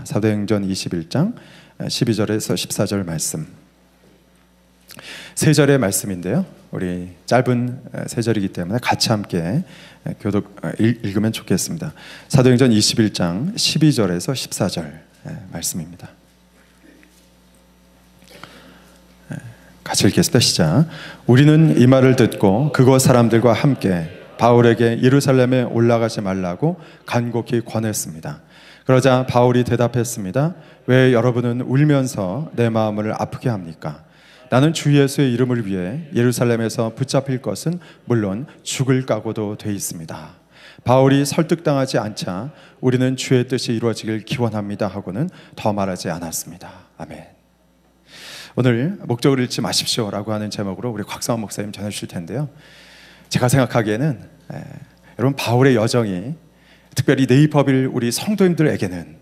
사도행전 21장 12절에서 14절 말씀, 세 절의 말씀인데요, 우리 짧은 세 절이기 때문에 같이 함께 교독 읽으면 좋겠습니다. 사도행전 21장 12절에서 14절 말씀입니다. 같이 읽겠습니다. 시작. 우리는 이 말을 듣고 그곳 사람들과 함께 바울에게 예루살렘에 올라가지 말라고 간곡히 권했습니다. 그러자 바울이 대답했습니다. 왜 여러분은 울면서 내 마음을 아프게 합니까? 나는 주 예수의 이름을 위해 예루살렘에서 붙잡힐 것은 물론 죽을 각오도 돼 있습니다. 바울이 설득당하지 않자 우리는 주의 뜻이 이루어지길 기원합니다 하고는 더 말하지 않았습니다. 아멘. 오늘 목적을 잃지 마십시오라고 하는 제목으로 우리 곽상원 목사님 전해주실 텐데요, 제가 생각하기에는 여러분 바울의 여정이 특별히 네이버빌 우리 성도님들에게는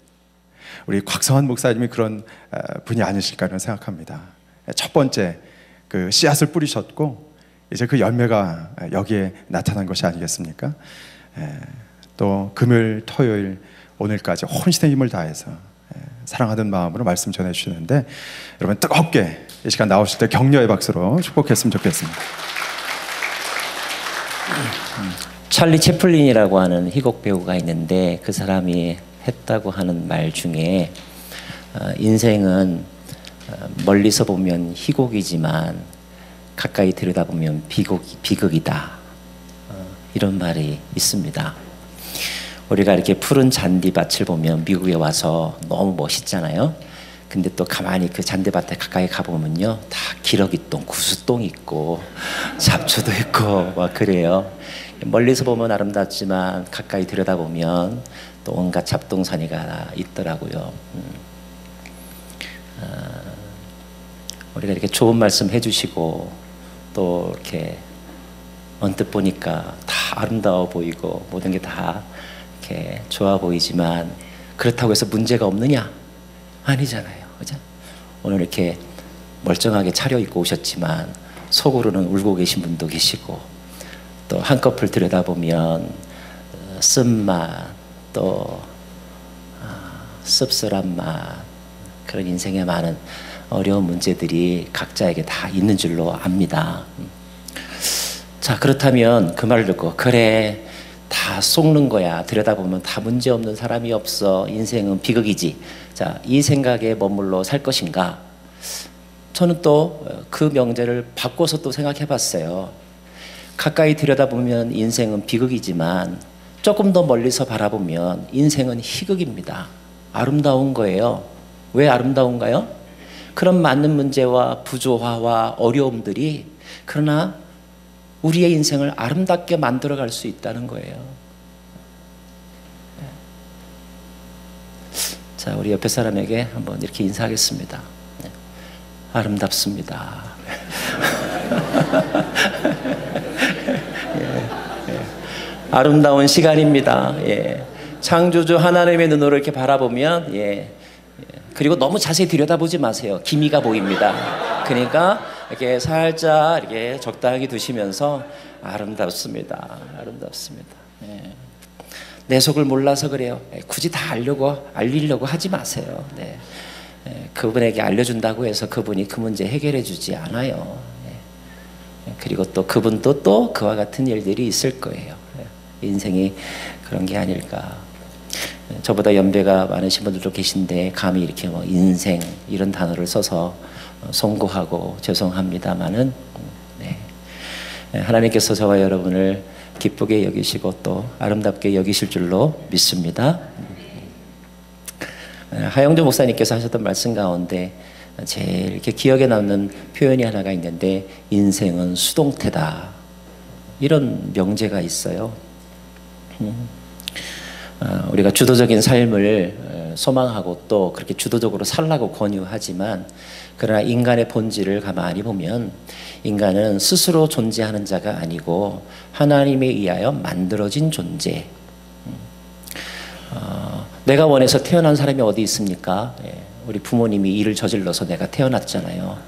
우리 곽상원 목사님이 그런 분이 아니실까 하는 생각합니다. 첫 번째 그 씨앗을 뿌리셨고 이제 그 열매가 여기에 나타난 것이 아니겠습니까? 또 금요일, 토요일, 오늘까지 혼신의 힘을 다해서 사랑하는 마음으로 말씀 전해주시는데, 여러분 뜨겁게 이 시간 나오실 때 격려의 박수로 축복했으면 좋겠습니다. 찰리 채플린이라고 하는 희곡 배우가 있는데, 그 사람이 했다고 하는 말 중에 인생은 멀리서 보면 희곡이지만 가까이 들여다보면 비극이다, 이런 말이 있습니다. 우리가 이렇게 푸른 잔디밭을 보면 미국에 와서 너무 멋있잖아요. 근데 또 가만히 그 잔디밭에 가까이 가보면요, 다 기러기똥, 구수똥 있고 잡초도 있고 막 그래요. 멀리서 보면 아름답지만 가까이 들여다보면 또 온갖 잡동사니가 있더라고요. 우리가 이렇게 좋은 말씀 해주시고 또 이렇게 언뜻 보니까 다 아름다워 보이고 모든 게 다 이렇게 좋아 보이지만, 그렇다고 해서 문제가 없느냐? 아니잖아요, 그죠? 오늘 이렇게 멀쩡하게 차려입고 오셨지만 속으로는 울고 계신 분도 계시고, 또 한꺼풀 들여다보면 쓴맛, 또 씁쓸한 맛, 그런 인생의 많은 어려운 문제들이 각자에게 다 있는 줄로 압니다. 자, 그렇다면 그 말을 듣고 그래, 다 속는 거야, 들여다보면 다 문제없는 사람이 없어, 인생은 비극이지, 자, 이 생각에 머물러 살 것인가? 저는 또 그 명제를 바꿔서 또 생각해 봤어요. 가까이 들여다보면 인생은 비극이지만 조금 더 멀리서 바라보면 인생은 희극입니다. 아름다운 거예요. 왜 아름다운가요? 그런 많은 문제와 부조화와 어려움들이 그러나 우리의 인생을 아름답게 만들어갈 수 있다는 거예요. 자, 우리 옆에 사람에게 한번 이렇게 인사하겠습니다. 아름답습니다. 아름다운 시간입니다. 창조주 하나님의 눈으로 이렇게 바라보면, 그리고 너무 자세히 들여다보지 마세요. 기미가 보입니다. 그러니까 이렇게 살짝 이렇게 적당히 두시면서 아름답습니다. 아름답습니다. 내 속을 몰라서 그래요. 굳이 다 알리려고 하지 마세요. 그분에게 알려준다고 해서 그분이 그 문제 해결해 주지 않아요. 그리고 또 그분도 또 그와 같은 일들이 있을 거예요. 인생이 그런 게 아닐까. 저보다 연배가 많으신 분들도 계신데 감히 이렇게 뭐 인생 이런 단어를 써서 송구하고 죄송합니다마는, 하나님께서 저와 여러분을 기쁘게 여기시고 또 아름답게 여기실 줄로 믿습니다. 하영조 목사님께서 하셨던 말씀 가운데 제일 이렇게 기억에 남는 표현이 하나가 있는데, 인생은 수동태다, 이런 명제가 있어요. 우리가 주도적인 삶을 소망하고 또 그렇게 주도적으로 살라고 권유하지만, 그러나 인간의 본질을 가만히 보면 인간은 스스로 존재하는 자가 아니고 하나님에 의하여 만들어진 존재. 내가 원해서 태어난 사람이 어디 있습니까? 우리 부모님이 일을 저질러서 내가 태어났잖아요.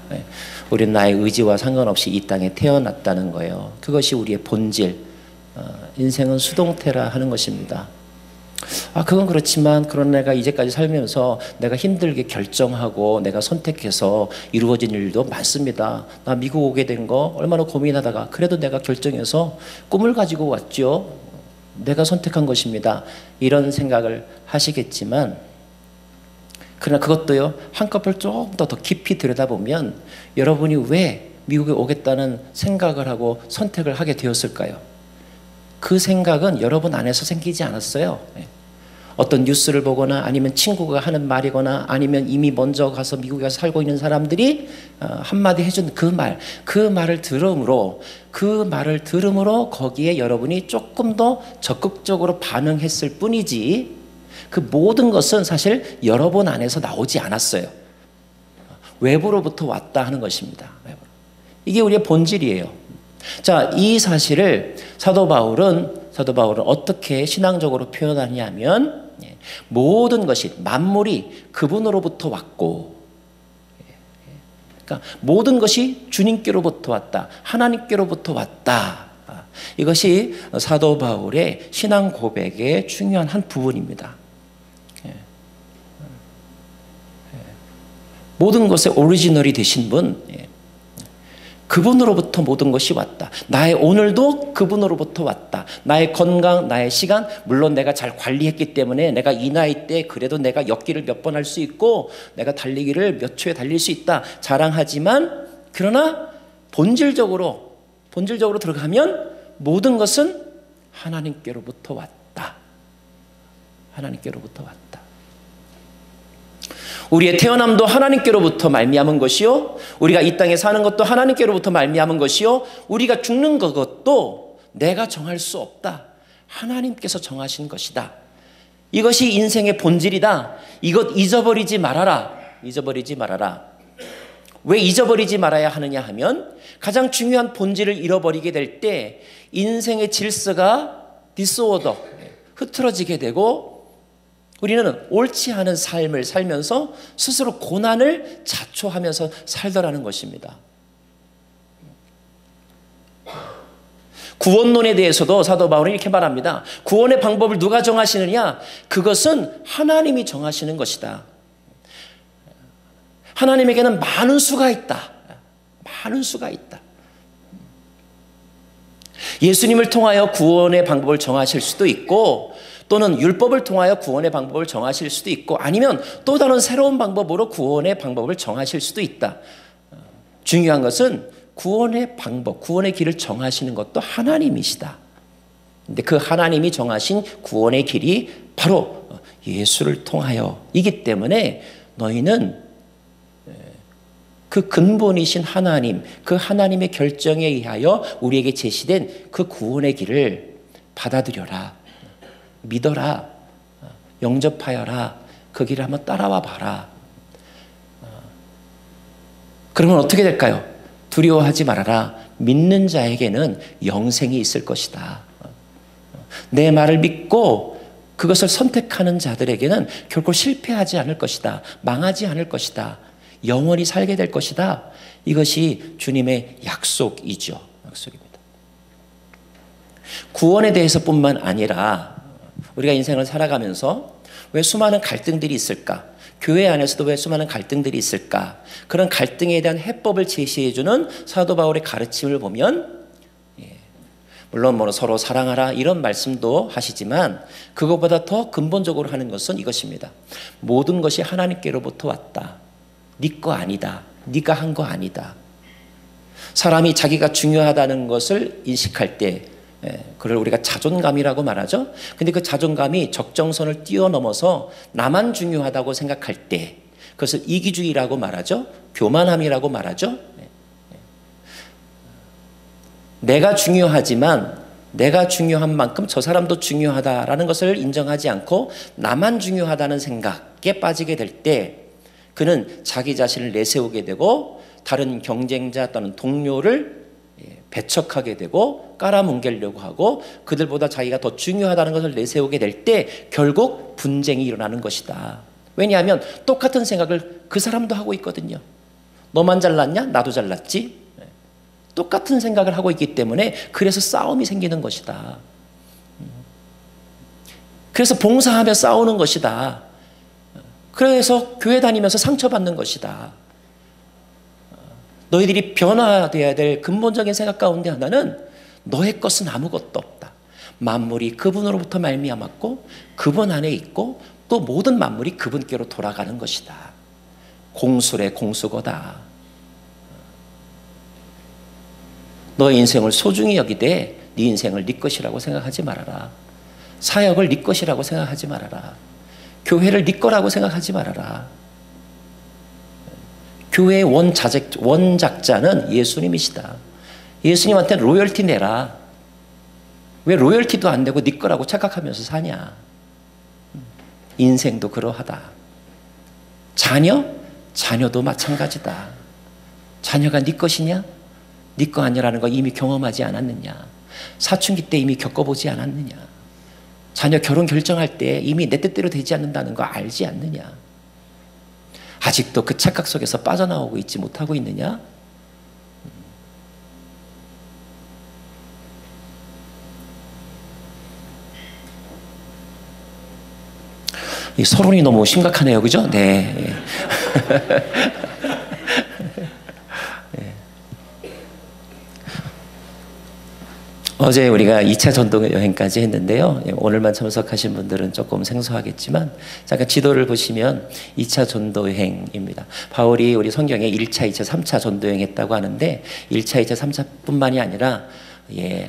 우리는 나의 의지와 상관없이 이 땅에 태어났다는 거예요. 그것이 우리의 본질, 인생은 수동태라 하는 것입니다. 그건 그렇지만 그런 내가 이제까지 살면서 내가 힘들게 결정하고 내가 선택해서 이루어진 일도 많습니다. 나 미국 오게 된 거 얼마나 고민하다가 그래도 내가 결정해서 꿈을 가지고 왔죠. 내가 선택한 것입니다. 이런 생각을 하시겠지만, 그러나 그것도요, 한꺼풀 조금 더 깊이 들여다보면 여러분이 왜 미국에 오겠다는 생각을 하고 선택을 하게 되었을까요? 그 생각은 여러분 안에서 생기지 않았어요. 어떤 뉴스를 보거나 아니면 친구가 하는 말이거나 아니면 이미 먼저 가서 미국에 가서 살고 있는 사람들이 한마디 해준 그 말을 들음으로 거기에 여러분이 조금 더 적극적으로 반응했을 뿐이지, 그 모든 것은 사실 여러분 안에서 나오지 않았어요. 외부로부터 왔다 하는 것입니다. 이게 우리의 본질이에요. 자, 이 사실을 사도 바울은 어떻게 신앙적으로 표현하냐면, 모든 것이, 만물이 그분으로부터 왔고, 그러니까 모든 것이 주님께로부터 왔다, 하나님께로부터 왔다. 이것이 사도 바울의 신앙 고백의 중요한 한 부분입니다. 모든 것의 오리지널이 되신 분, 그분으로부터 모든 것이 왔다. 나의 오늘도 그분으로부터 왔다. 나의 건강, 나의 시간, 물론 내가 잘 관리했기 때문에 내가 이 나이 때 그래도 내가 엿기를 몇 번 할 수 있고 내가 달리기를 몇 초에 달릴 수 있다 자랑하지만, 그러나 본질적으로 들어가면 모든 것은 하나님께로부터 왔다. 하나님께로부터 왔다. 우리의 태어남도 하나님께로부터 말미암은 것이요, 우리가 이 땅에 사는 것도 하나님께로부터 말미암은 것이요, 우리가 죽는 것도 내가 정할 수 없다. 하나님께서 정하신 것이다. 이것이 인생의 본질이다. 이것 잊어버리지 말아라. 잊어버리지 말아라. 왜 잊어버리지 말아야 하느냐 하면, 가장 중요한 본질을 잃어버리게 될 때 인생의 질서가 디스오더, 흐트러지게 되고, 우리는 옳지 않은 삶을 살면서 스스로 고난을 자초하면서 살더라는 것입니다. 구원론에 대해서도 사도 바울은 이렇게 말합니다. 구원의 방법을 누가 정하시느냐? 그것은 하나님이 정하시는 것이다. 하나님에게는 많은 수가 있다. 많은 수가 있다. 예수님을 통하여 구원의 방법을 정하실 수도 있고, 또는 율법을 통하여 구원의 방법을 정하실 수도 있고, 아니면 또 다른 새로운 방법으로 구원의 방법을 정하실 수도 있다. 중요한 것은 구원의 방법, 구원의 길을 정하시는 것도 하나님이시다. 근데 그 하나님이 정하신 구원의 길이 바로 예수를 통하여이기 때문에 너희는 그 근본이신 하나님, 그 하나님의 결정에 의하여 우리에게 제시된 그 구원의 길을 받아들여라. 믿어라. 영접하여라. 그 길을 한번 따라와 봐라. 그러면 어떻게 될까요? 두려워하지 말아라. 믿는 자에게는 영생이 있을 것이다. 내 말을 믿고 그것을 선택하는 자들에게는 결코 실패하지 않을 것이다. 망하지 않을 것이다. 영원히 살게 될 것이다. 이것이 주님의 약속이죠. 약속입니다. 구원에 대해서뿐만 아니라 우리가 인생을 살아가면서 왜 수많은 갈등들이 있을까? 교회 안에서도 왜 수많은 갈등들이 있을까? 그런 갈등에 대한 해법을 제시해주는 사도 바울의 가르침을 보면, 물론 서로 사랑하라 이런 말씀도 하시지만, 그것보다 더 근본적으로 하는 것은 이것입니다. 모든 것이 하나님께로부터 왔다. 네 거 아니다. 네가 한 거 아니다. 사람이 자기가 중요하다는 것을 인식할 때, 그걸 우리가 자존감이라고 말하죠. 근데 그 자존감이 적정선을 뛰어넘어서 나만 중요하다고 생각할 때 그것을 이기주의라고 말하죠. 교만함이라고 말하죠. 내가 중요하지만 내가 중요한 만큼 저 사람도 중요하다라는 것을 인정하지 않고 나만 중요하다는 생각에 빠지게 될 때 그는 자기 자신을 내세우게 되고 다른 경쟁자 또는 동료를 배척하게 되고 깔아뭉개려고 하고 그들보다 자기가 더 중요하다는 것을 내세우게 될 때 결국 분쟁이 일어나는 것이다. 왜냐하면 똑같은 생각을 그 사람도 하고 있거든요. 너만 잘났냐? 나도 잘났지. 똑같은 생각을 하고 있기 때문에 그래서 싸움이 생기는 것이다. 그래서 봉사하며 싸우는 것이다. 그래서 교회 다니면서 상처받는 것이다. 너희들이 변화되어야 될 근본적인 생각 가운데 하나는 너의 것은 아무것도 없다. 만물이 그분으로부터 말미암았고 그분 안에 있고 또 모든 만물이 그분께로 돌아가는 것이다. 공술의 공수거다. 너의 인생을 소중히 여기되 네 인생을 네 것이라고 생각하지 말아라. 사역을 네 것이라고 생각하지 말아라. 교회를 네 거라고 생각하지 말아라. 교회의 원작자는 예수님이시다. 예수님한테 로열티 내라. 왜 로열티도 안 내고 네 거라고 착각하면서 사냐. 인생도 그러하다. 자녀도 마찬가지다. 자녀가 네 것이냐? 네 거 아니라는 거 이미 경험하지 않았느냐? 사춘기 때 이미 겪어보지 않았느냐? 자녀 결혼 결정할 때 이미 내 뜻대로 되지 않는다는 거 알지 않느냐? 아직도 그 착각 속에서 빠져나오고 있지 못하고 있느냐? 이 서론이 너무 심각하네요. 그죠? 네. 어제 우리가 2차 전도 여행까지 했는데요. 오늘만 참석하신 분들은 조금 생소하겠지만 잠깐 지도를 보시면 2차 전도 여행입니다. 바울이 우리 성경에 1차, 2차, 3차 전도 여행했다고 하는데 1차, 2차, 3차뿐만이 아니라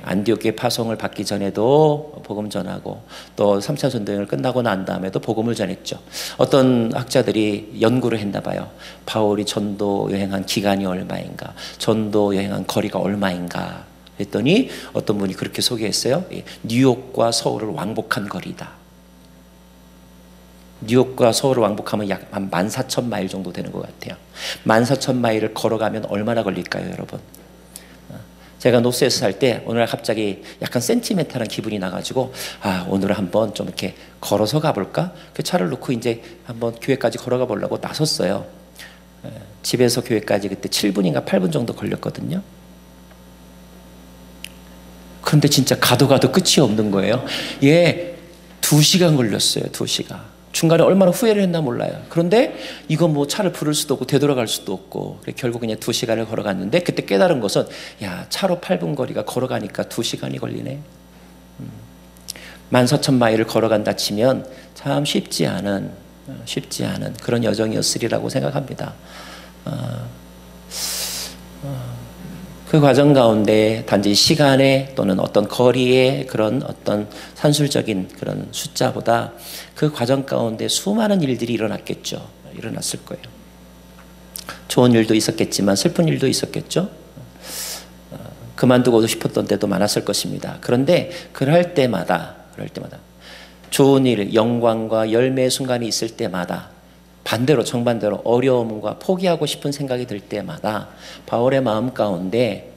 안디옥의 파송을 받기 전에도 복음 전하고 또 3차 전도 여행을 끝나고 난 다음에도 복음을 전했죠. 어떤 학자들이 연구를 했나 봐요. 바울이 전도 여행한 기간이 얼마인가, 전도 여행한 거리가 얼마인가 했더니 어떤 분이 그렇게 소개했어요. 뉴욕과 서울을 왕복한 거리다. 뉴욕과 서울을 왕복하면 약 한 14,000마일 정도 되는 것 같아요. 14,000마일을 걸어가면 얼마나 걸릴까요, 여러분? 제가 노스에서 살 때 오늘 갑자기 약간 센티멘탈한 기분이 나가지고 오늘 한번 좀 이렇게 걸어서 가볼까? 그 차를 놓고 이제 한번 교회까지 걸어가 보려고 나섰어요. 집에서 교회까지 그때 7분인가 8분 정도 걸렸거든요. 그런데 진짜 가도 끝이 없는 거예요. 2시간 걸렸어요. 2시간. 중간에 얼마나 후회를 했나 몰라요. 그런데 이거 뭐 차를 부를 수도 없고 되돌아갈 수도 없고 결국 그냥 2시간을 걸어갔는데 그때 깨달은 것은 차로 8분 거리가 걸어가니까 2시간이 걸리네. 14,000마일을 걸어간다 치면 참 쉽지 않은 그런 여정이었으리라고 생각합니다. 그 과정 가운데 단지 시간의 또는 어떤 거리의 그런 어떤 산술적인 그런 숫자보다 그 과정 가운데 수많은 일들이 일어났을 거예요. 좋은 일도 있었겠지만 슬픈 일도 있었겠죠. 그만두고 싶었던 때도 많았을 것입니다. 그런데 그럴 때마다 좋은 일, 영광과 열매의 순간이 있을 때마다 정반대로 어려움과 포기하고 싶은 생각이 들 때마다 바울의 마음 가운데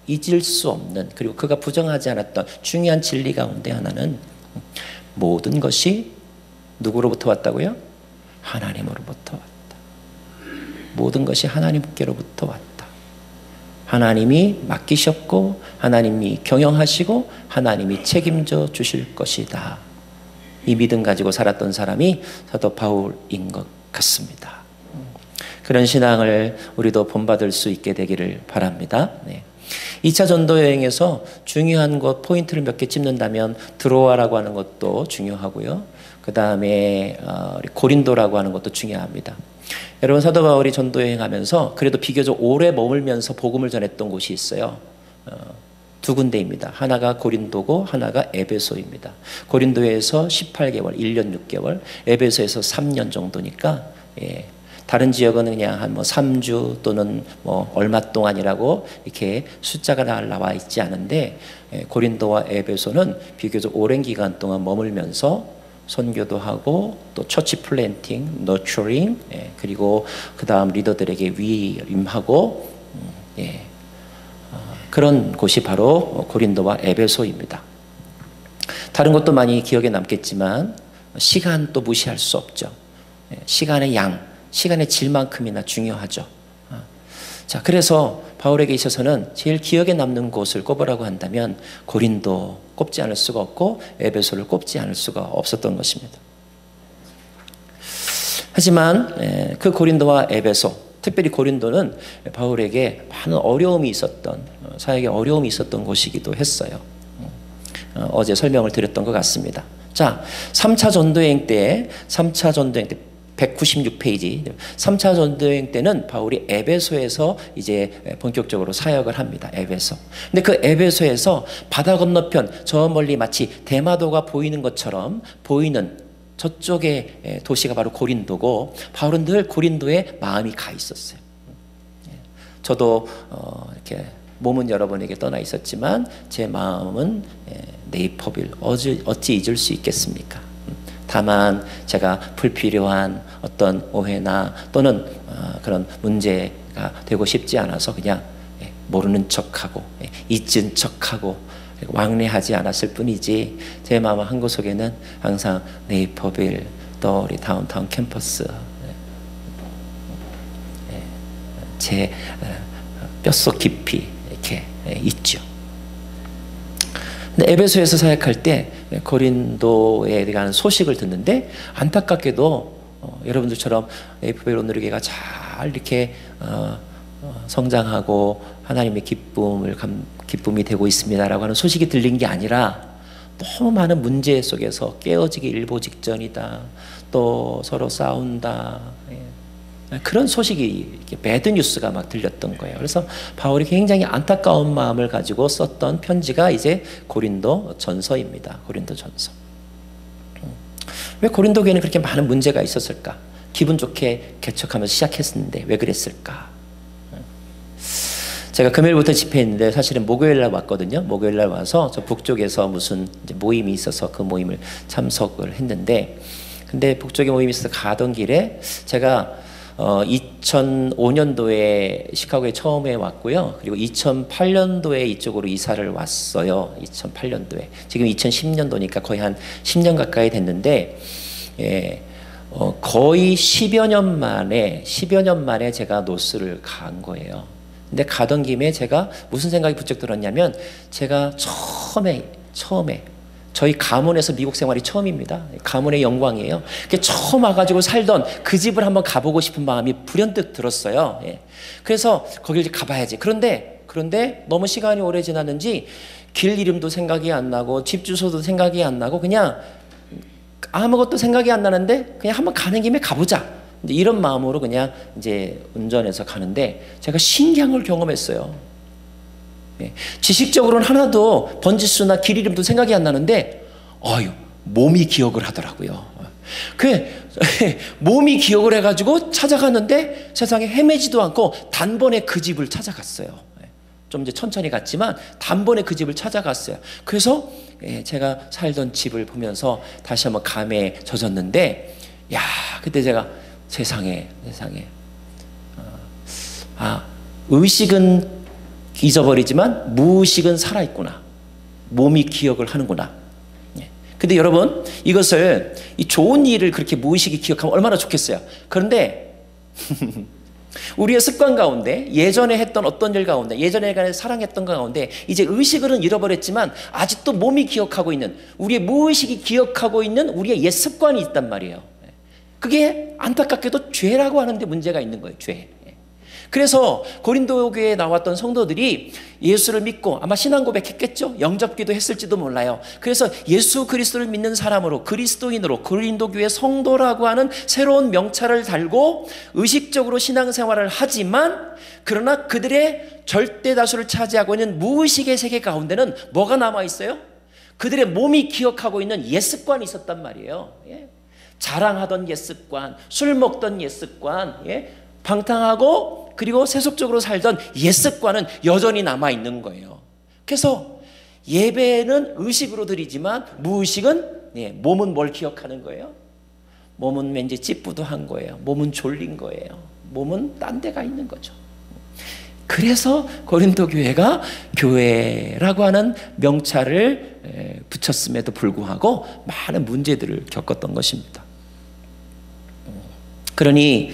잊을 수 없는, 그리고 그가 부정하지 않았던 중요한 진리 가운데 하나는 모든 것이 누구로부터 왔다고요? 하나님으로부터 왔다. 모든 것이 하나님께로부터 왔다. 하나님이 맡기셨고 하나님이 경영하시고 하나님이 책임져 주실 것이다. 이 믿음 가지고 살았던 사람이 사도 바울인 것 같습니다. 그런 신앙을 우리도 본받을 수 있게 되기를 바랍니다. 2차 전도 여행에서 중요한 것 포인트를 몇 개 찝는다면 드로아라고 하는 것도 중요하고요. 그 다음에 고린도라고 하는 것도 중요합니다. 여러분, 사도 바울이 전도 여행하면서 그래도 비교적 오래 머물면서 복음을 전했던 곳이 있어요. 2군데입니다. 하나가 고린도고 하나가 에베소입니다. 고린도에서 18개월, 1년 6개월, 에베소에서 3년 정도니까 다른 지역은 그냥 한 3주 또는 얼마 동안이라고 이렇게 숫자가 나와 있지 않은데 고린도와 에베소는 비교적 오랜 기간 동안 머물면서 선교도 하고 또 처치 플랜팅, 너처링, 그리고 그 다음 리더들에게 위임하고 그런 곳이 바로 고린도와 에베소입니다. 다른 것도 많이 기억에 남겠지만 시간 또 무시할 수 없죠. 시간의 양, 시간의 질만큼이나 중요하죠. 자, 그래서 바울에게 있어서는 제일 기억에 남는 곳을 꼽으라고 한다면 고린도 꼽지 않을 수가 없고 에베소를 꼽지 않을 수가 없었던 것입니다. 하지만 그 고린도와 에베소, 특별히 고린도는 바울에게 많은 어려움이 있었던, 사역에 어려움이 있었던 곳이기도 했어요. 어제 설명을 드렸던 것 같습니다. 자, 3차 전도여행 때 196페이지 3차 전도여행 때는 바울이 에베소에서 이제 본격적으로 사역을 합니다. 에베소. 근데 그 에베소에서 바다 건너편 저 멀리 마치 대마도가 보이는 것처럼 보이는 저쪽의 도시가 바로 고린도고, 바울은 늘 고린도에 마음이 가 있었어요. 저도 이렇게 몸은 여러분에게 떠나 있었지만 제 마음은 네이퍼빌 어찌 잊을 수 있겠습니까? 다만 제가 불필요한 어떤 오해나 또는 그런 문제가 되고 싶지 않아서 그냥 모르는 척하고 잊은 척하고 왕래하지 않았을 뿐이지, 제 마음 한구석에는 항상 네이퍼빌 또 우리 다운타운 캠퍼스 제 뼛속 깊이 이렇게 있죠. 근데 에베소에서 사역할 때 고린도에 대한 소식을 듣는데 안타깝게도 여러분들처럼 네이퍼빌 온누리교회가 잘 이렇게 성장하고 하나님의 기쁨이 되고 있습니다라고 하는 소식이 들린 게 아니라 너무 많은 문제 속에서 깨어지기 일보 직전이다, 또 서로 싸운다, 그런 소식이 이렇게 배드 뉴스가 막 들렸던 거예요. 그래서 바울이 굉장히 안타까운 마음을 가지고 썼던 편지가 이제 고린도 전서입니다. 고린도 전서. 왜 고린도 교회는 그렇게 많은 문제가 있었을까? 기분 좋게 개척하면서 시작했는데 왜 그랬을까? 제가 금요일부터 집회했는데 사실은 목요일날 왔거든요. 목요일날 와서 저 북쪽에서 무슨 이제 모임이 있어서 그 모임을 참석을 했는데, 근데 북쪽에 모임이 있어서 가던 길에 제가 2005년도에 시카고에 처음에 왔고요. 그리고 2008년도에 이쪽으로 이사를 왔어요. 2008년도에. 지금 2010년도니까 거의 한 10년 가까이 됐는데, 거의 10여 년 만에 제가 노스를 간 거예요. 근데 가던 김에 제가 무슨 생각이 부쩍 들었냐면, 제가 처음에 저희 가문에서 미국 생활이 처음입니다. 가문의 영광이에요. 처음 와가지고 살던 그 집을 한번 가보고 싶은 마음이 불현듯 들었어요. 그래서 거길 가봐야지. 그런데 너무 시간이 오래 지났는지 길 이름도 생각이 안 나고 집 주소도 생각이 안 나고 그냥 아무것도 생각이 안 나는데 그냥 한번 가는 김에 가보자. 이런 마음으로 그냥 이제 운전해서 가는데 제가 신기한 걸 경험했어요. 지식적으로는 하나도 번지수나 길 이름도 생각이 안 나는데 몸이 기억을 하더라고요. 몸이 기억을 해가지고 찾아갔는데 세상에 헤매지도 않고 단번에 그 집을 찾아갔어요. 좀 이제 천천히 갔지만 단번에 그 집을 찾아갔어요. 그래서 제가 살던 집을 보면서 다시 한번 감에 젖었는데, 그때 제가 세상에 의식은 잊어버리지만 무의식은 살아있구나. 몸이 기억을 하는구나. 근데 여러분, 이것을, 이 좋은 일을 그렇게 무의식이 기억하면 얼마나 좋겠어요. 그런데 우리의 습관 가운데, 예전에 했던 어떤 일 가운데, 예전에 사랑했던 것 가운데 이제 의식은 잃어버렸지만 아직도 몸이 기억하고 있는, 우리의 무의식이 기억하고 있는 우리의 옛 습관이 있단 말이에요. 그게 안타깝게도 죄라고 하는데 문제가 있는 거예요. 죄. 그래서 고린도 교회에 나왔던 성도들이 예수를 믿고 아마 신앙 고백했겠죠. 영접기도 했을지도 몰라요. 그래서 예수 그리스도를 믿는 사람으로, 그리스도인으로, 고린도 교회 성도라고 하는 새로운 명찰을 달고 의식적으로 신앙생활을 하지만, 그러나 그들의 절대 다수를 차지하고 있는 무의식의 세계 가운데는 뭐가 남아있어요? 그들의 몸이 기억하고 있는 옛 습관이 있었단 말이에요. 자랑하던 옛 습관, 술 먹던 옛 습관, 방탕하고 그리고 세속적으로 살던 옛 습관은 여전히 남아있는 거예요. 그래서 예배는 의식으로 드리지만 무의식은, 몸은 뭘 기억하는 거예요? 몸은 왠지 찌뿌둥한 거예요. 몸은 졸린 거예요. 몸은 딴 데가 있는 거죠. 그래서 고린도 교회가 교회라고 하는 명찰을 붙였음에도 불구하고 많은 문제들을 겪었던 것입니다. 그러니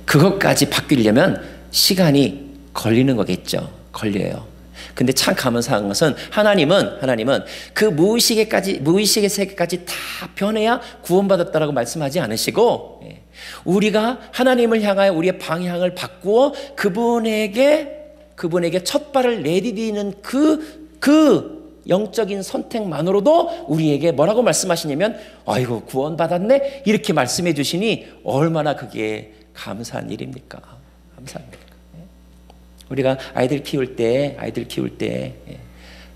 그것까지 바뀌려면 시간이 걸리는 거겠죠. 걸려요. 근데 참 감사한 것은 하나님은 그 무의식의 세계까지 다 변해야 구원받았다라고 말씀하지 않으시고, 우리가 하나님을 향하여 우리의 방향을 바꾸어 그분에게 첫 발을 내디디는 그 영적인 선택만으로도 우리에게 뭐라고 말씀하시냐면, 아이고 구원받았네, 이렇게 말씀해 주시니 얼마나 그게 감사한 일입니까? 감사한 일입니까? 우리가 아이들 키울 때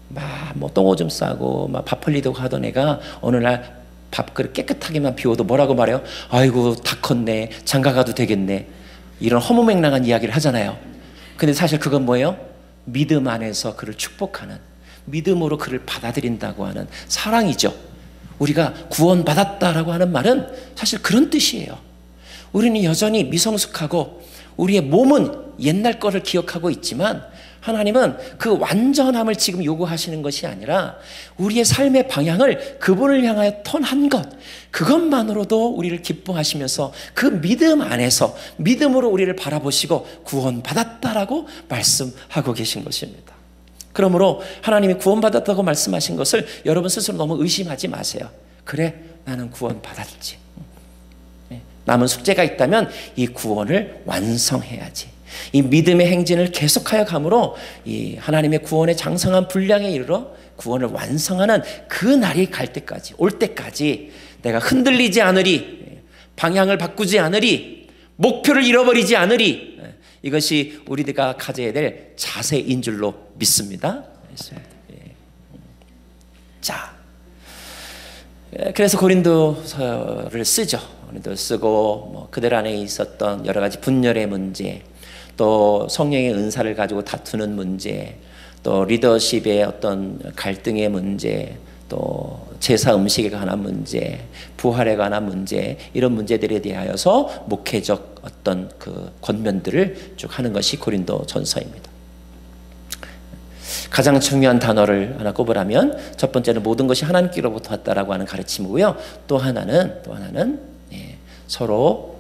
막 뭐 똥오줌 싸고 막 밥 흘리고 하던 애가 어느 날 밥그릇 깨끗하게만 비워도 뭐라고 말해요? 아이고 다 컸네, 장가 가도 되겠네, 이런 허무맹랑한 이야기를 하잖아요. 근데 사실 그건 뭐예요? 믿음 안에서 그를 축복하는, 믿음으로 그를 받아들인다고 하는 사랑이죠. 우리가 구원받았다라고 하는 말은 사실 그런 뜻이에요. 우리는 여전히 미성숙하고 우리의 몸은 옛날 거를 기억하고 있지만, 하나님은 그 완전함을 지금 요구하시는 것이 아니라 우리의 삶의 방향을 그분을 향하여 턴한 것, 그것만으로도 우리를 기뻐하시면서 그 믿음 안에서 믿음으로 우리를 바라보시고 구원받았다라고 말씀하고 계신 것입니다. 그러므로 하나님이 구원받았다고 말씀하신 것을 여러분 스스로 너무 의심하지 마세요. 그래, 나는 구원받았지. 남은 숙제가 있다면 이 구원을 완성해야지. 이 믿음의 행진을 계속하여 감으로 이 하나님의 구원의 장성한 분량에 이르러 구원을 완성하는 그 날이 올 때까지 내가 흔들리지 않으리, 방향을 바꾸지 않으리, 목표를 잃어버리지 않으리, 이것이 우리가 가져야 될 자세인 줄로 믿습니다. 자, 그래서 고린도서를 쓰죠. 고린도 쓰고 뭐 그들 안에 있었던 여러 가지 분열의 문제, 또 성령의 은사를 가지고 다투는 문제, 또 리더십의 어떤 갈등의 문제, 또 제사 음식에 관한 문제, 부활에 관한 문제, 이런 문제들에 대하여서 목회적 어떤 그 권면들을 쭉 하는 것이 고린도 전서입니다. 가장 중요한 단어를 하나 꼽으라면 첫 번째는 모든 것이 하나님께로부터 왔다라고 하는 가르침이고요. 또 하나는 서로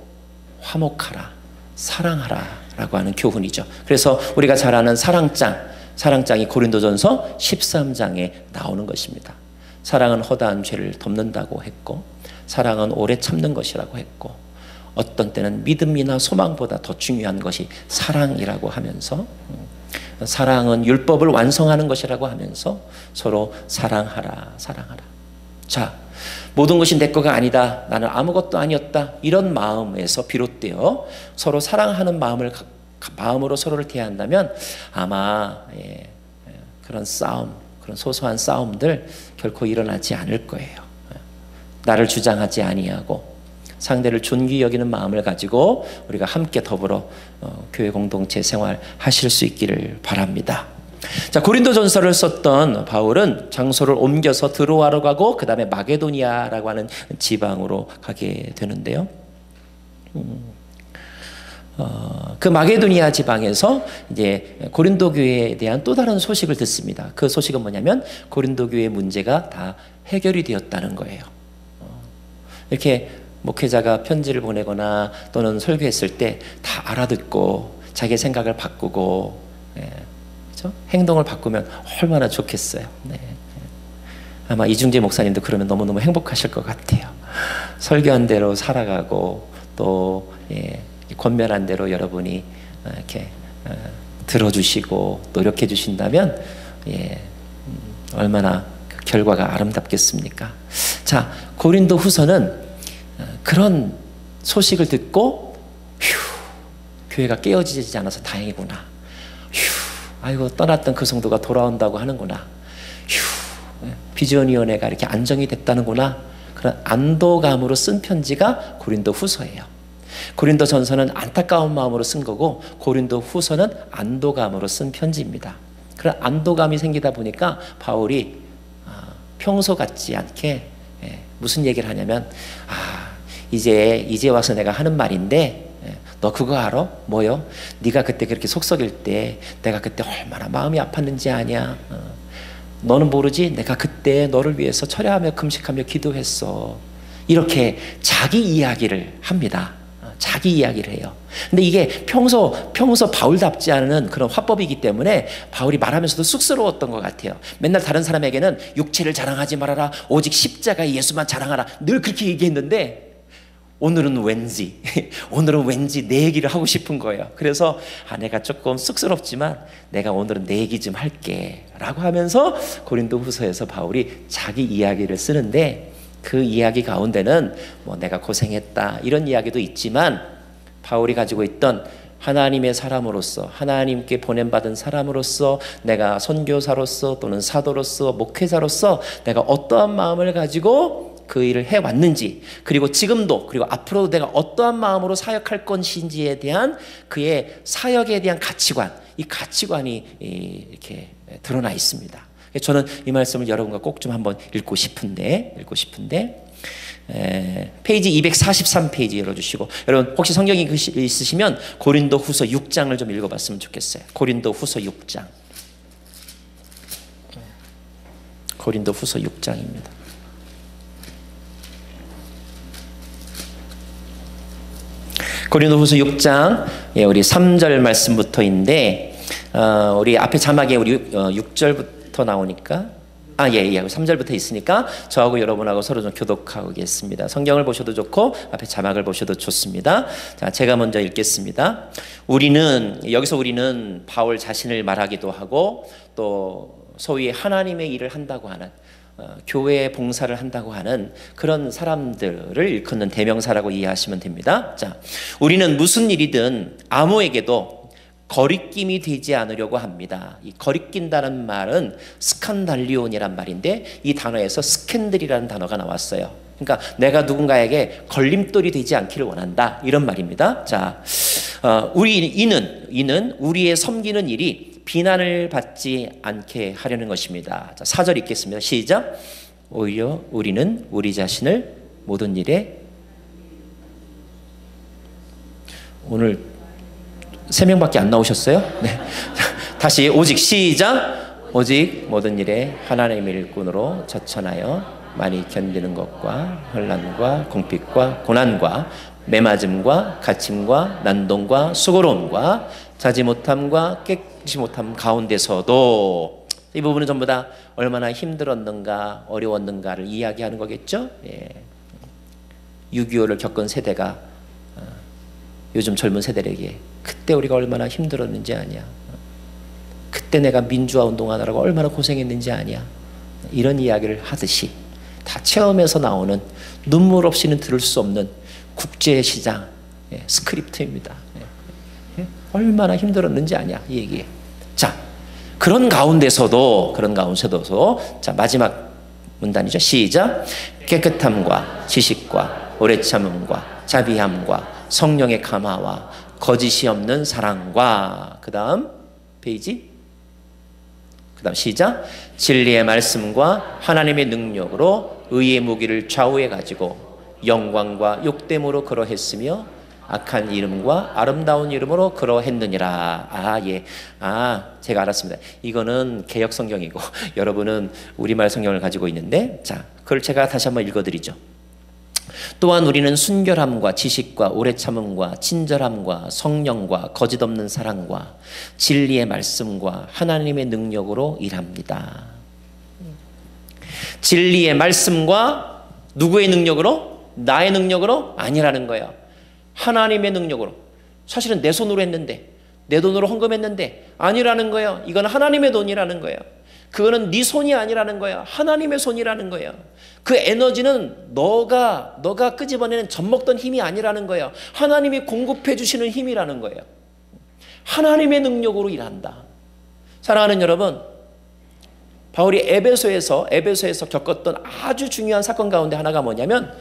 화목하라, 사랑하라 라고 하는 교훈이죠. 그래서 우리가 잘 아는 사랑장이 고린도전서 13장에 나오는 것입니다. 사랑은 허다한 죄를 덮는다고 했고, 사랑은 오래 참는 것이라고 했고, 어떤 때는 믿음이나 소망보다 더 중요한 것이 사랑이라고 하면서, 사랑은 율법을 완성하는 것이라고 하면서 서로 사랑하라. 자, 모든 것이 내 거가 아니다, 나는 아무것도 아니었다, 이런 마음에서 비롯되어 서로 사랑하는 마음으로 서로를 대한다면 아마 그런 싸움, 그런 소소한 싸움들 결코 일어나지 않을 거예요. 나를 주장하지 아니하고 상대를 존귀 여기는 마음을 가지고 우리가 함께 더불어 교회 공동체 생활 하실 수 있기를 바랍니다. 자, 고린도전서를 썼던 바울은 장소를 옮겨서 드로아로 가고 그 다음에 마게도니아라고 하는 지방으로 가게 되는데요. 그 마게도니아 지방에서 이제 고린도 교회에 대한 또 다른 소식을 듣습니다. 그 소식은 뭐냐면 고린도 교회의 문제가 다 해결이 되었다는 거예요. 이렇게 목회자가 편지를 보내거나 또는 설교했을 때 다 알아듣고 자기 생각을 바꾸고, 그렇죠? 행동을 바꾸면 얼마나 좋겠어요. 아마 이중재 목사님도 그러면 너무너무 행복하실 것 같아요. 설교한 대로 살아가고 또 권면한 대로 여러분이 이렇게 들어주시고 노력해 주신다면 얼마나 그 결과가 아름답겠습니까? 자, 고린도 후서는 그런 소식을 듣고 교회가 깨어지지 않아서 다행이구나, 아이고 떠났던 그 성도가 돌아온다고 하는구나, 비전위원회가 이렇게 안정이 됐다는구나, 그런 안도감으로 쓴 편지가 고린도 후서예요. 고린도 전서는 안타까운 마음으로 쓴 거고 고린도 후서는 안도감으로 쓴 편지입니다. 그런 안도감이 생기다 보니까 바울이 평소 같지 않게 무슨 얘기를 하냐면, 이제 와서 내가 하는 말인데 너 그거 알아? 뭐요? 네가 그때 그렇게 속 썩일 때 내가 그때 얼마나 마음이 아팠는지 아냐? 너는 모르지? 내가 그때 너를 위해서 철야하며 금식하며 기도했어. 이렇게 자기 이야기를 합니다. 자기 이야기를 해요. 근데 이게 평소 바울답지 않은 그런 화법이기 때문에 바울이 말하면서도 쑥스러웠던 것 같아요. 맨날 다른 사람에게는 육체를 자랑하지 말아라, 오직 십자가 예수만 자랑하라, 늘 그렇게 얘기했는데 오늘은 왠지 내 얘기를 하고 싶은 거예요. 그래서 내가 조금 쑥스럽지만 내가 오늘은 내 얘기 좀 할게 라고 하면서 고린도후서에서 바울이 자기 이야기를 쓰는데, 그 이야기 가운데는 뭐 내가 고생했다 이런 이야기도 있지만, 바울이 가지고 있던 하나님의 사람으로서, 하나님께 보냄받은 사람으로서, 내가 선교사로서 또는 사도로서 목회자로서 내가 어떠한 마음을 가지고 그 일을 해왔는지, 그리고 지금도, 그리고 앞으로도 내가 어떠한 마음으로 사역할 것인지에 대한 그의 사역에 대한 가치관, 이 가치관이 이렇게 드러나 있습니다. 저는 이 말씀을 여러분과 꼭 좀 한번 읽고 싶은데 페이지 243페이지 열어주시고, 여러분 혹시 성경이 있으시면 고린도후서 6장을 좀 읽어봤으면 좋겠어요. 고린도후서 6장. 고린도후서 6장입니다. 고린도후서 6장, 우리 3절 말씀부터인데, 우리 앞에 자막에 우리 6절부터 나오니까, 3절부터 있으니까 저하고 여러분하고 서로 좀 교독하겠습니다. 성경을 보셔도 좋고 앞에 자막을 보셔도 좋습니다. 자, 제가 먼저 읽겠습니다. 여기서 우리는 바울 자신을 말하기도 하고, 또 소위 하나님의 일을 한다고 하는, 교회의 봉사를 한다고 하는 그런 사람들을 일컫는 대명사라고 이해하시면 됩니다. 자, 우리는 무슨 일이든 아무에게도 거리낌이 되지 않으려고 합니다. 이 거리낀다는 말은 스칸달리온이란 말인데, 이 단어에서 스캔들이라는 단어가 나왔어요. 그러니까 내가 누군가에게 걸림돌이 되지 않기를 원한다, 이런 말입니다. 자, 이는 우리의 섬기는 일이 비난을 받지 않게 하려는 것입니다. 자, 4절 읽겠습니다. 시작. 오히려 우리는 우리 자신을 모든 일에, 오늘 3명밖에 안 나오셨어요? 네. 다시 오직, 시작. 오직 모든 일에 하나님의 일꾼으로 저천하여 많이 견디는 것과 혼란과 공핍과 고난과 매맞음과 갇힘과 난동과 수고로움과 자지 못함과 깨끗이 못함 가운데서도, 이 부분은 전부 다 얼마나 힘들었는가 어려웠는가를 이야기하는 거겠죠. 6.25를 겪은 세대가 요즘 젊은 세대에게 그때 우리가 얼마나 힘들었는지 아냐, 그때 내가 민주화 운동하느라고 얼마나 고생했는지 아냐, 이런 이야기를 하듯이 다 체험에서 나오는 눈물 없이는 들을 수 없는 국제시장 스크립트입니다. 얼마나 힘들었는지 아냐, 이 얘기에. 자, 그런 가운데서도 자, 마지막 문단이죠. 시작. 깨끗함과 지식과 오래 참음과 자비함과 성령의 감화와 거짓이 없는 사랑과, 그 다음 페이지, 그 다음 시작. 진리의 말씀과 하나님의 능력으로 의의 무기를 좌우해 가지고 영광과 욕됨으로 그러했으며 악한 이름과 아름다운 이름으로 그러했느니라. 제가 알았습니다. 이거는 개역 성경이고 여러분은 우리말 성경을 가지고 있는데, 자, 그걸 제가 다시 한번 읽어드리죠. 또한 우리는 순결함과 지식과 오래 참음과 친절함과 성령과 거짓 없는 사랑과 진리의 말씀과 하나님의 능력으로 일합니다. 진리의 말씀과 누구의 능력으로? 나의 능력으로? 아니라는 거예요. 하나님의 능력으로. 사실은 내 손으로 했는데, 내 돈으로 헌금했는데 아니라는 거예요. 이건 하나님의 돈이라는 거예요. 그거는 네 손이 아니라는 거예요. 하나님의 손이라는 거예요. 그 에너지는 너가 끄집어내는 젖먹던 힘이 아니라는 거예요. 하나님이 공급해 주시는 힘이라는 거예요. 하나님의 능력으로 일한다. 사랑하는 여러분, 바울이 에베소에서 겪었던 아주 중요한 사건 가운데 하나가 뭐냐면,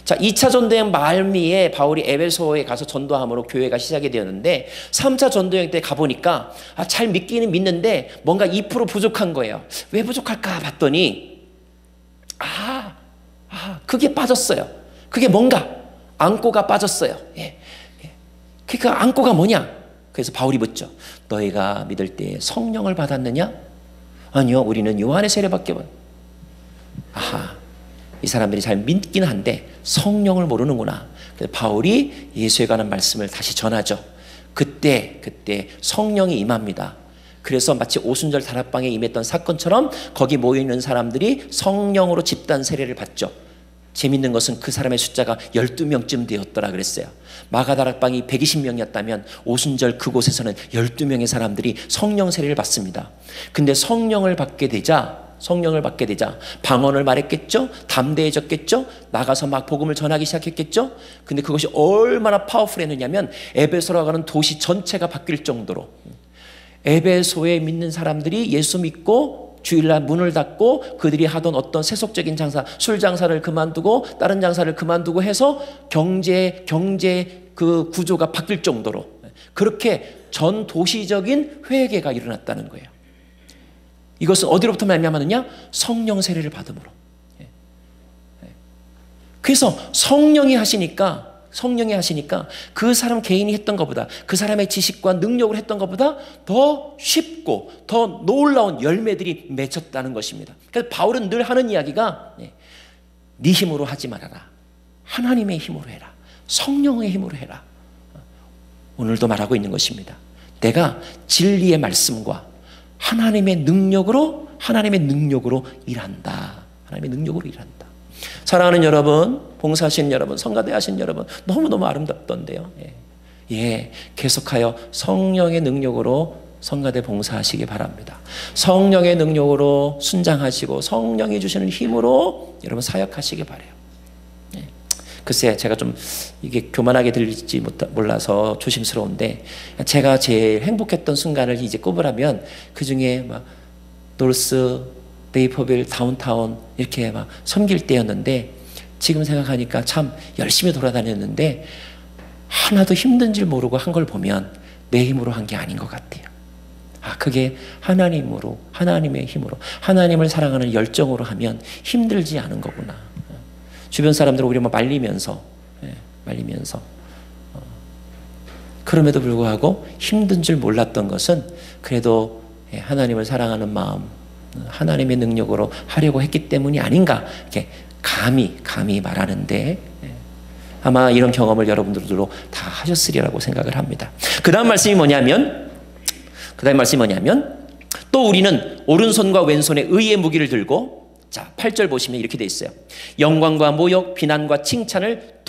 자, 2차 전도여행 말미에 바울이 에베소에 가서 전도함으로 교회가 시작이 되었는데, 3차 전도여행 때 가보니까 잘 믿기는 믿는데 뭔가 2% 부족한 거예요. 왜 부족할까 봤더니 그게 빠졌어요. 그게 뭔가 안고가 빠졌어요. 그 안고가 뭐냐? 그래서 바울이 묻죠. 너희가 믿을 때 성령을 받았느냐? 아니요, 우리는 요한의 세례밖에. 이 사람들이 잘 믿긴 한데 성령을 모르는구나. 그래서 바울이 예수에 관한 말씀을 다시 전하죠. 그때 성령이 임합니다. 그래서 마치 오순절 다락방에 임했던 사건처럼 거기 모여있는 사람들이 성령으로 집단 세례를 받죠. 재밌는 것은 그 사람의 숫자가 12명쯤 되었더라 그랬어요. 마가다락방이 120명이었다면 오순절 그곳에서는 12명의 사람들이 성령 세례를 받습니다. 근데 성령을 받게 되자 방언을 말했겠죠? 담대해졌겠죠? 나가서 막 복음을 전하기 시작했겠죠? 근데 그것이 얼마나 파워풀했느냐면 에베소라고 하는 도시 전체가 바뀔 정도로 에베소에 믿는 사람들이 예수 믿고 주일날 문을 닫고 그들이 하던 어떤 세속적인 장사, 술 장사를 그만두고 다른 장사를 그만두고 해서 경제 그 구조가 바뀔 정도로 그렇게 전 도시적인 회개가 일어났다는 거예요. 이것은 어디로부터 말미암았느냐? 성령 세례를 받음으로. 그래서 성령이 하시니까 그 사람 개인이 했던 것보다 그 사람의 지식과 능력을 했던 것보다 더 쉽고 더 놀라운 열매들이 맺혔다는 것입니다. 그래서 바울은 늘 하는 이야기가 네 힘으로 하지 말아라. 하나님의 힘으로 해라. 성령의 힘으로 해라. 오늘도 말하고 있는 것입니다. 내가 진리의 말씀과 하나님의 능력으로 일한다. 하나님의 능력으로 일한다. 사랑하는 여러분, 봉사하시는 여러분, 성가대 하시는 여러분, 너무너무 아름답던데요. 계속하여 성령의 능력으로 성가대 봉사하시기 바랍니다. 성령의 능력으로 순장하시고 성령이 주시는 힘으로 여러분 사역하시기 바라요. 글쎄 제가 좀 이게 교만하게 들릴지 몰라서 조심스러운데 제가 제일 행복했던 순간을 이제 꼽으라면 그중에 막 노스, 네이퍼빌, 다운타운 이렇게 막 섬길 때였는데 지금 생각하니까 참 열심히 돌아다녔는데 하나도 힘든 줄 모르고 한 걸 보면 내 힘으로 한 게 아닌 것 같아요. 그게 하나님의 힘으로 하나님을 사랑하는 열정으로 하면 힘들지 않은 거구나. 주변 사람들 우리 말리면서 그럼에도 불구하고 힘든 줄 몰랐던 것은 그래도 하나님을 사랑하는 마음, 하나님의 능력으로 하려고 했기 때문이 아닌가 이렇게 감히 말하는데 아마 이런 경험을 여러분들도 다 하셨으리라고 생각을 합니다. 그 다음 말씀이 뭐냐면 또 우리는 오른손과 왼손에 의의 무기를 들고 자 8절 보시면 이렇게 돼 있어요. 영광과 모욕, 비난과 칭찬을